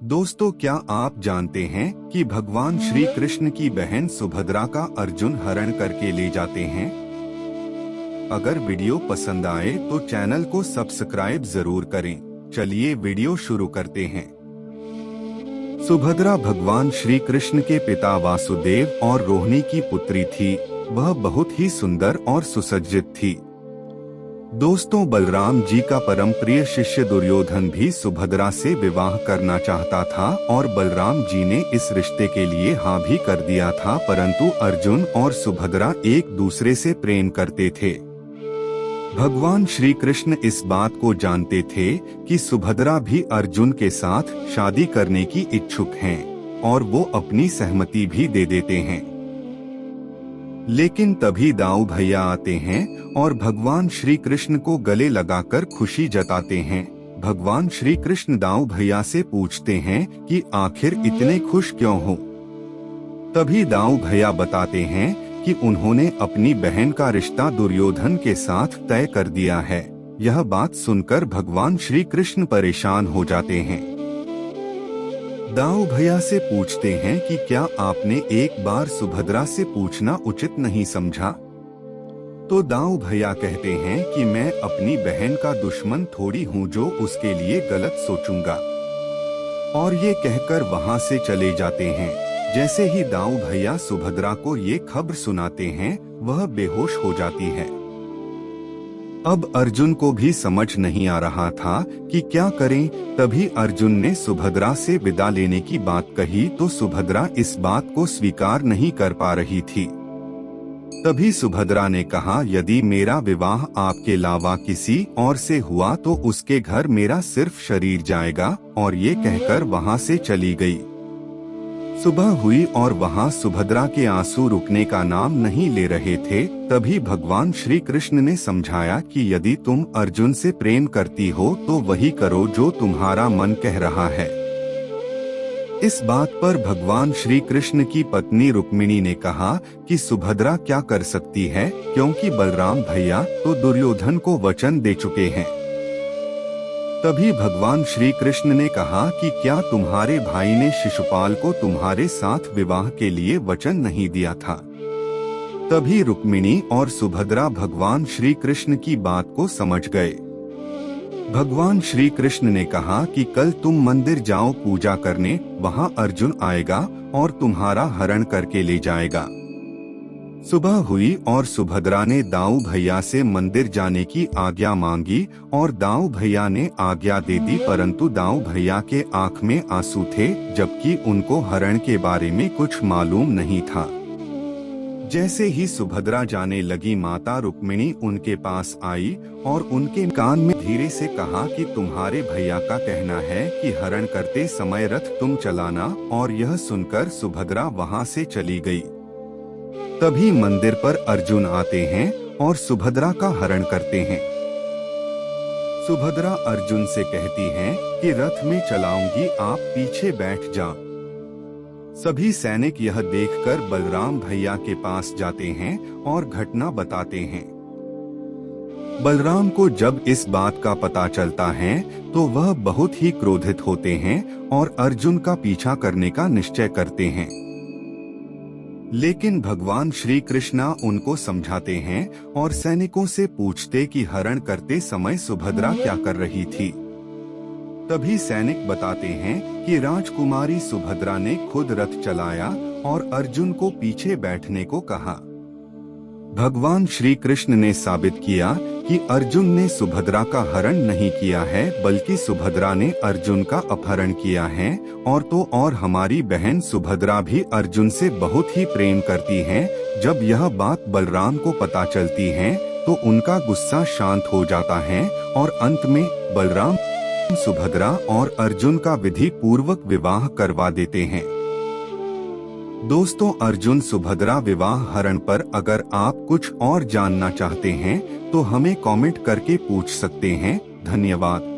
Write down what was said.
दोस्तों, क्या आप जानते हैं कि भगवान श्री कृष्ण की बहन सुभद्रा का अर्जुन हरण करके ले जाते हैं? अगर वीडियो पसंद आए तो चैनल को सब्सक्राइब जरूर करें। चलिए वीडियो शुरू करते हैं। सुभद्रा भगवान श्री कृष्ण के पिता वासुदेव और रोहिणी की पुत्री थी। वह बहुत ही सुंदर और सुसज्जित थी। दोस्तों, बलराम जी का परम प्रिय शिष्य दुर्योधन भी सुभद्रा से विवाह करना चाहता था और बलराम जी ने इस रिश्ते के लिए हाँ भी कर दिया था, परंतु अर्जुन और सुभद्रा एक दूसरे से प्रेम करते थे। भगवान श्री कृष्ण इस बात को जानते थे कि सुभद्रा भी अर्जुन के साथ शादी करने की इच्छुक हैं और वो अपनी सहमति भी दे देते हैं। लेकिन तभी दाऊ भैया आते हैं और भगवान श्री कृष्ण को गले लगाकर खुशी जताते हैं। भगवान श्री कृष्ण दाऊ भैया से पूछते हैं कि आखिर इतने खुश क्यों हो? तभी दाऊ भैया बताते हैं कि उन्होंने अपनी बहन का रिश्ता दुर्योधन के साथ तय कर दिया है। यह बात सुनकर भगवान श्री कृष्ण परेशान हो जाते हैं। दाऊ भैया से पूछते हैं कि क्या आपने एक बार सुभद्रा से पूछना उचित नहीं समझा? तो दाऊ भैया कहते हैं कि मैं अपनी बहन का दुश्मन थोड़ी हूँ जो उसके लिए गलत सोचूंगा, और ये कहकर वहाँ से चले जाते हैं। जैसे ही दाऊ भैया सुभद्रा को ये खबर सुनाते हैं, वह बेहोश हो जाती है। अब अर्जुन को भी समझ नहीं आ रहा था कि क्या करें। तभी अर्जुन ने सुभद्रा से विदा लेने की बात कही तो सुभद्रा इस बात को स्वीकार नहीं कर पा रही थी। तभी सुभद्रा ने कहा, यदि मेरा विवाह आपके अलावा किसी और से हुआ तो उसके घर मेरा सिर्फ शरीर जाएगा, और ये कहकर वहाँ से चली गई। सुबह हुई और वहाँ सुभद्रा के आंसू रुकने का नाम नहीं ले रहे थे। तभी भगवान श्री कृष्ण ने समझाया कि यदि तुम अर्जुन से प्रेम करती हो तो वही करो जो तुम्हारा मन कह रहा है। इस बात पर भगवान श्री कृष्ण की पत्नी रुक्मिणी ने कहा कि सुभद्रा क्या कर सकती है, क्योंकि बलराम भैया तो दुर्योधन को वचन दे चुके हैं। तभी भगवान श्री कृष्ण ने कहा कि क्या तुम्हारे भाई ने शिशुपाल को तुम्हारे साथ विवाह के लिए वचन नहीं दिया था? तभी रुक्मिणी और सुभद्रा भगवान श्री कृष्ण की बात को समझ गए। भगवान श्री कृष्ण ने कहा कि कल तुम मंदिर जाओ पूजा करने, वहाँ अर्जुन आएगा और तुम्हारा हरण करके ले जाएगा। सुबह हुई और सुभद्रा ने दाऊ भैया से मंदिर जाने की आज्ञा मांगी और दाऊ भैया ने आज्ञा दे दी, परंतु दाऊ भैया के आंख में आंसू थे, जबकि उनको हरण के बारे में कुछ मालूम नहीं था। जैसे ही सुभद्रा जाने लगी, माता रुक्मिणी उनके पास आई और उनके कान में धीरे से कहा कि तुम्हारे भैया का कहना है कि हरण करते समय रथ तुम चलाना, और यह सुनकर सुभद्रा वहाँ से चली गई। तभी मंदिर पर अर्जुन आते हैं और सुभद्रा का हरण करते हैं। सुभद्रा अर्जुन से कहती हैं कि रथ में चलाऊंगी, आप पीछे बैठ जा। सभी सैनिक यह देखकर बलराम भैया के पास जाते हैं और घटना बताते हैं। बलराम को जब इस बात का पता चलता है तो वह बहुत ही क्रोधित होते हैं और अर्जुन का पीछा करने का निश्चय करते हैं। लेकिन भगवान श्री कृष्ण उनको समझाते हैं और सैनिकों से पूछते कि हरण करते समय सुभद्रा क्या कर रही थी। तभी सैनिक बताते हैं कि राजकुमारी सुभद्रा ने खुद रथ चलाया और अर्जुन को पीछे बैठने को कहा। भगवान श्री कृष्ण ने साबित किया कि अर्जुन ने सुभद्रा का हरण नहीं किया है, बल्कि सुभद्रा ने अर्जुन का अपहरण किया है। और हमारी बहन सुभद्रा भी अर्जुन से बहुत ही प्रेम करती है। जब यह बात बलराम को पता चलती है तो उनका गुस्सा शांत हो जाता है और अंत में बलराम सुभद्रा और अर्जुन का विधि पूर्वक विवाह करवा देते हैं। दोस्तों, अर्जुन सुभद्रा विवाह हरण पर अगर आप कुछ और जानना चाहते हैं तो हमें कमेंट करके पूछ सकते हैं। धन्यवाद।